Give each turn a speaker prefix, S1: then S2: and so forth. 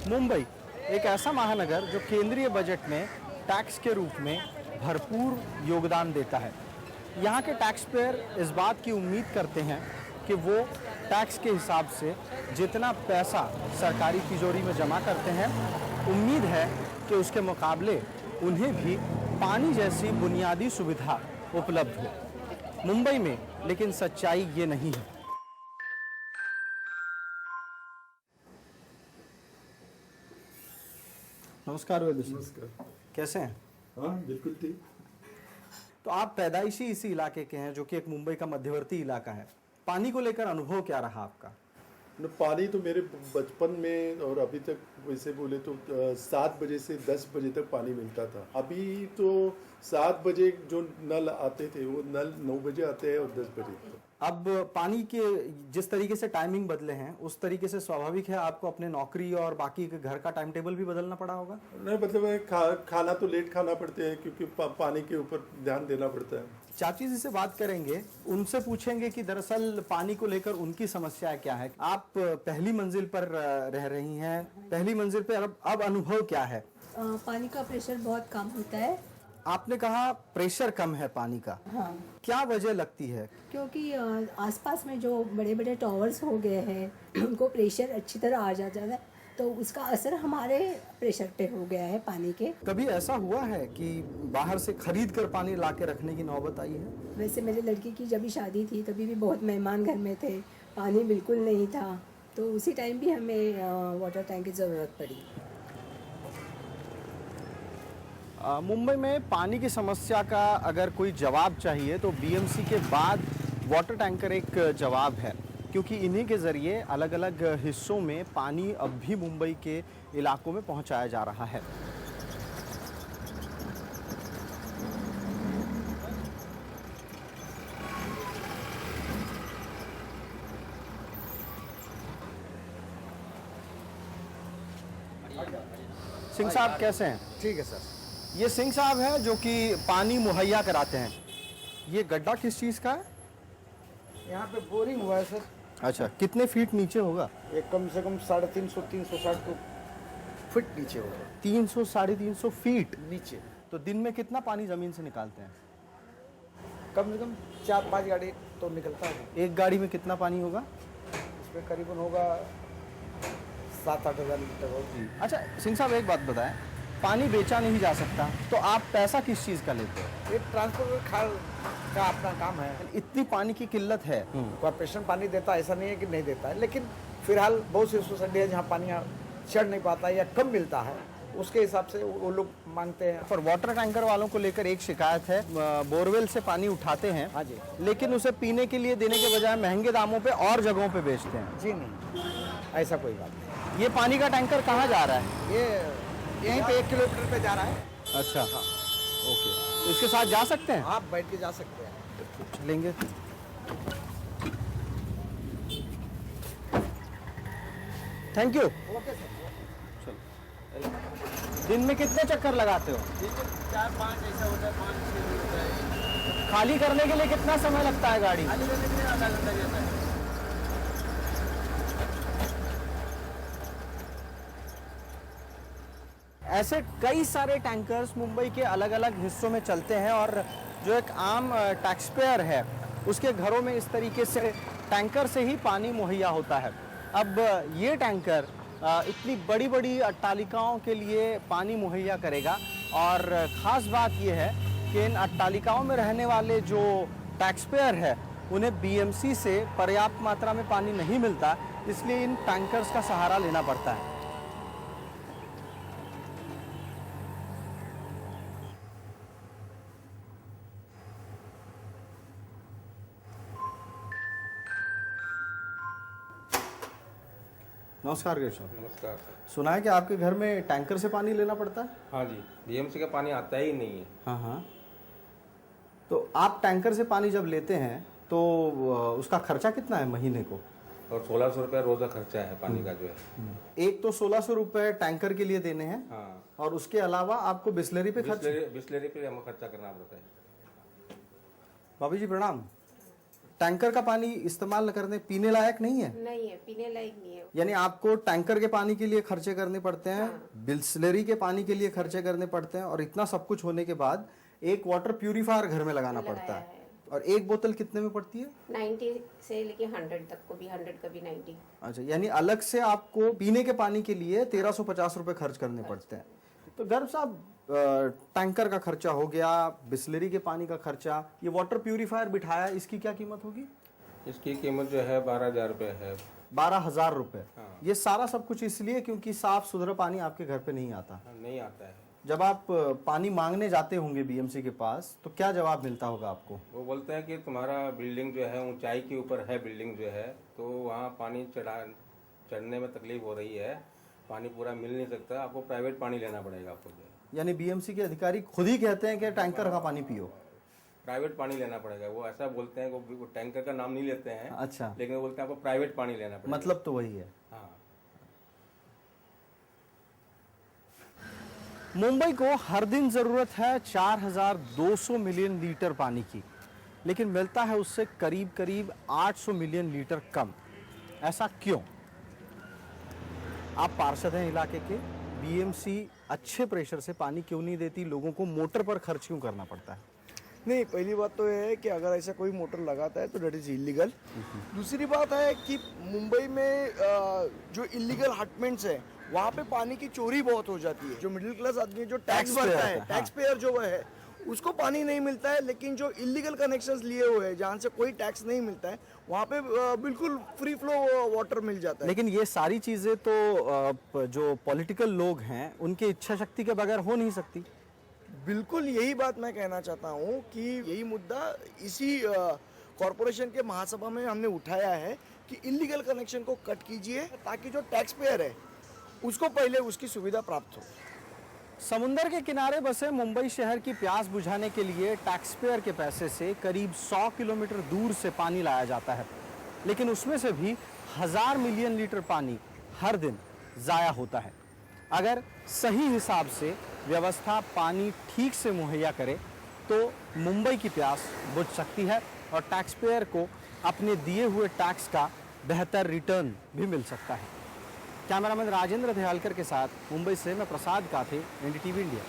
S1: मुंबई एक ऐसा महानगर जो केंद्रीय बजट में टैक्स के रूप में भरपूर योगदान देता है। यहाँ के टैक्स पेयर इस बात की उम्मीद करते हैं कि वो टैक्स के हिसाब से जितना पैसा सरकारी तिजोरी में जमा करते हैं, उम्मीद है कि उसके मुकाबले उन्हें भी पानी जैसी बुनियादी सुविधा उपलब्ध हो। मुंबई में लेकिन सच्चाई ये नहीं है। नमस्कार वैद्य जी।
S2: नमस्कार।
S1: कैसे हैं?
S2: हाँ बिल्कुल ठीक।
S1: तो आप पैदाइशी इसी इलाके के हैं जो कि एक मुंबई का मध्यवर्ती इलाका है। पानी को लेकर अनुभव क्या रहा आपका?
S2: पानी तो मेरे बचपन में और अभी तक वैसे बोले तो 7 बजे से 10 बजे तक पानी मिलता था। अभी तो 7 बजे जो नल आते थे वो नल 9 बजे आते हैं और 10 बजे तक।
S1: अब पानी के जिस तरीके से टाइमिंग बदले हैं उस तरीके से स्वाभाविक है आपको अपने नौकरी और बाकी के घर का टाइम टेबल भी बदलना पड़ा होगा।
S2: नहीं मतलब खाना तो लेट खाना पड़ते हैं क्योंकि पानी के ऊपर ध्यान देना पड़ता है।
S1: चाची जी से बात करेंगे, उनसे पूछेंगे कि दरअसल पानी को लेकर उनकी समस्या क्या है। आप पहली मंजिल पर रह रही हैं, पहली मंजिल पे अब अनुभव क्या है?
S3: पानी का प्रेशर बहुत कम होता है।
S1: आपने कहा प्रेशर कम है पानी का।
S3: हाँ,
S1: क्या वजह लगती है?
S3: क्योंकि आसपास में जो बड़े बड़े टावर्स हो गए हैं उनको प्रेशर अच्छी तरह आ जाता है, तो उसका असर हमारे प्रेशर पे हो गया है पानी के।
S1: कभी ऐसा हुआ है कि बाहर से खरीद कर पानी लाके रखने की नौबत आई है?
S3: वैसे मेरे लड़की की जब भी शादी थी तभी भी बहुत मेहमान घर में थे, पानी बिल्कुल नहीं था, तो उसी टाइम भी हमें वाटर टैंक की ज़रूरत पड़ी।
S1: मुंबई में पानी की समस्या का अगर कोई जवाब चाहिए तो बीएमसी के बाद वाटर टैंकर एक जवाब है, क्योंकि इन्हीं के ज़रिए अलग अलग हिस्सों में पानी अब भी मुंबई के इलाकों में पहुंचाया जा रहा है। सिंह साहब कैसे हैं?
S4: ठीक है सर।
S1: ये सिंह साहब हैं जो कि पानी मुहैया कराते हैं। ये गड्ढा किस चीज़ का है?
S4: यहाँ पे बोरिंग हुआ है सर।
S1: अच्छा, कितने फीट नीचे होगा?
S4: ये कम से कम 350 360 फीट नीचे होगा।
S1: 300 350 फीट
S4: नीचे।
S1: तो दिन में कितना पानी ज़मीन से निकालते हैं?
S4: कम से कम 4-5 गाड़ी तो निकलता है।
S1: एक गाड़ी में कितना पानी होगा?
S4: इसमें करीबन होगा 7-8 हज़ार लीटर होगी।
S1: अच्छा सिंह साहब, एक बात बताएं, पानी बेचा नहीं जा सकता तो आप पैसा किस चीज़ का लेते हो?
S4: ये ट्रांसपोर्ट खाल का अपना काम है।
S1: इतनी पानी की किल्लत है।
S4: कॉर्पोरेशन पानी देता है, ऐसा नहीं है कि नहीं देता है, लेकिन फिलहाल बहुत सी सोसाइटी है जहाँ पानी चढ़ नहीं पाता या कम मिलता है, उसके हिसाब से वो लोग मांगते हैं।
S1: पर वाटर टैंकर वालों को लेकर एक शिकायत है, बोरवेल से पानी उठाते हैं।
S4: हाँ जी।
S1: लेकिन उसे पीने के लिए देने के बजाय महंगे दामों पे और जगहों पे बेचते हैं।
S4: जी नहीं, ऐसा कोई बात नहीं।
S1: ये पानी का टैंकर कहाँ जा रहा है?
S4: ये यहीं पे 1 किलोमीटर पे जा रहा है।
S1: अच्छा हाँ, ओके। तो इसके साथ जा सकते हैं?
S4: आप बैठ के जा सकते हैं।
S1: चलेंगे। Thank you.
S4: Okay sir.
S1: दिन में कितने चक्कर लगाते हो?
S4: 4-5 ऐसा होता है, 5-6 होता है।
S1: खाली करने के लिए कितना समय लगता है गाड़ी?
S4: खाली करने के लिए आधा घंटा जाता है।
S1: ऐसे कई सारे टैंकर्स मुंबई के अलग अलग हिस्सों में चलते हैं और जो एक आम टैक्स पेयर है उसके घरों में इस तरीके से टैंकर से ही पानी मुहैया होता है। अब ये टैंकर इतनी बड़ी बड़ी अट्टालिकाओं के लिए पानी मुहैया करेगा और ख़ास बात यह है कि इन अट्टालिकाओं में रहने वाले जो टैक्स पेयर है उन्हें बीएमसी से पर्याप्त मात्रा में पानी नहीं मिलता, इसलिए इन टैंकर्स का सहारा लेना पड़ता है। नमस्कार गिरीश साहब।
S5: नमस्कार सर।
S1: सुना है कि आपके घर में टैंकर से पानी लेना पड़ता है?
S5: हाँ जी, बीएमसी का पानी आता ही नहीं है।
S1: हाँ हाँ। तो आप टैंकर से पानी जब लेते हैं तो उसका खर्चा कितना है महीने को?
S5: और 1600 रुपये रोज़ का खर्चा है पानी का जो है।
S1: एक तो 1600 रुपये टैंकर के लिए देने हैं।
S5: हाँ।
S1: और उसके अलावा आपको बिस्लरी पे खर्च।
S5: बिस्लरी पे हमें खर्चा करना पड़ता है।
S1: भाभी जी प्रणाम। टैंकर का पानी इस्तेमाल करने पीने लायक नहीं है?
S6: नहीं है, पीने लायक नहीं है।
S1: यानी आपको टैंकर के पानी के लिए खर्चे करने पड़ते हैं, बिस्लरी के पानी के लिए खर्चे करने पड़ते हैं, और इतना सब कुछ होने के बाद एक वाटर प्यूरिफायर घर में लगाना पड़ता है। और एक बोतल कितने में पड़ती है?
S6: 90 से लेके 100 तक को भी, 100 कभी 90।
S1: अच्छा, यानी अलग से आपको पीने के पानी के लिए 1350 रुपए खर्च करने पड़ते हैं। तो गर्व साहब, टैंकर का खर्चा हो गया, बिस्लरी के पानी का खर्चा, ये वाटर प्यूरिफायर बिठाया, इसकी क्या कीमत होगी?
S5: इसकी कीमत जो है 12,000 रुपये है।
S1: 12,000 रुपए।
S5: हाँ।
S1: ये सारा सब कुछ इसलिए क्योंकि साफ सुथरा पानी आपके घर पे नहीं आता।
S5: नहीं आता है।
S1: जब आप पानी मांगने जाते होंगे बीएमसी के पास, तो क्या जवाब मिलता होगा आपको?
S5: वो बोलते हैं कि तुम्हारा बिल्डिंग जो है ऊंचाई के ऊपर है, बिल्डिंग जो है, तो वहाँ पानी चढ़ने में तकलीफ हो रही है, पानी पूरा मिल नहीं सकता, आपको प्राइवेट पानी लेना पड़ेगा आपको जो है।
S1: यानी बीएमसी के अधिकारी खुद ही कहते हैं कि टैंकर का पानी पियो।
S5: प्राइवेट पानी लेना पड़ेगा, वो ऐसा बोलते हैं। वो टैंकर का नाम नहीं लेते हैं,
S1: अच्छा,
S5: लेकिन वो बोलते हैं आपको प्राइवेट पानी लेना पड़ेगा।
S1: मतलब तो वही है।
S5: हाँ।
S1: मुंबई को हर दिन जरूरत है 4200 मिलियन लीटर पानी की, लेकिन मिलता है उससे करीब करीब 800 मिलियन लीटर कम। ऐसा क्यों? आप पार्षद हैं इलाके के, बीएमसी अच्छे प्रेशर से पानी क्यों नहीं देती? लोगों को मोटर पर खर्च क्यों करना पड़ता है?
S7: नहीं, पहली बात तो ये है कि अगर ऐसा कोई मोटर लगाता है तो डेट इज इलीगल। दूसरी बात है कि मुंबई में जो इलीगल हटमेंट्स है वहाँ पे पानी की चोरी बहुत हो जाती है। जो मिडिल क्लास आदमी जो टैक्स भरता है, टैक्स पेयर जो है, उसको पानी नहीं मिलता है। लेकिन जो इलीगल कनेक्शंस लिए हुए हैं जहाँ से कोई टैक्स नहीं मिलता है, वहाँ पे बिल्कुल फ्री फ्लो वाटर मिल जाता है।
S1: लेकिन ये सारी चीजें तो जो पॉलिटिकल लोग हैं उनकी इच्छा शक्ति के बगैर हो नहीं सकती।
S7: बिल्कुल यही बात मैं कहना चाहता हूँ कि यही मुद्दा इसी कॉरपोरेशन के महासभा में हमने उठाया है कि इलीगल कनेक्शन को कट कीजिए, ताकि जो टैक्स पेयर है उसको पहले उसकी सुविधा प्राप्त हो।
S1: समुंदर के किनारे बसे मुंबई शहर की प्यास बुझाने के लिए टैक्स पेयर के पैसे से करीब 100 किलोमीटर दूर से पानी लाया जाता है, लेकिन उसमें से भी 1000 मिलियन लीटर पानी हर दिन ज़ाया होता है। अगर सही हिसाब से व्यवस्था पानी ठीक से मुहैया करे तो मुंबई की प्यास बुझ सकती है और टैक्स पेयर को अपने दिए हुए टैक्स का बेहतर रिटर्न भी मिल सकता है। कैमरामैन राजेंद्र दयालकर के साथ मुंबई से मैं प्रसाद काथे, एनडीटीवी इंडिया।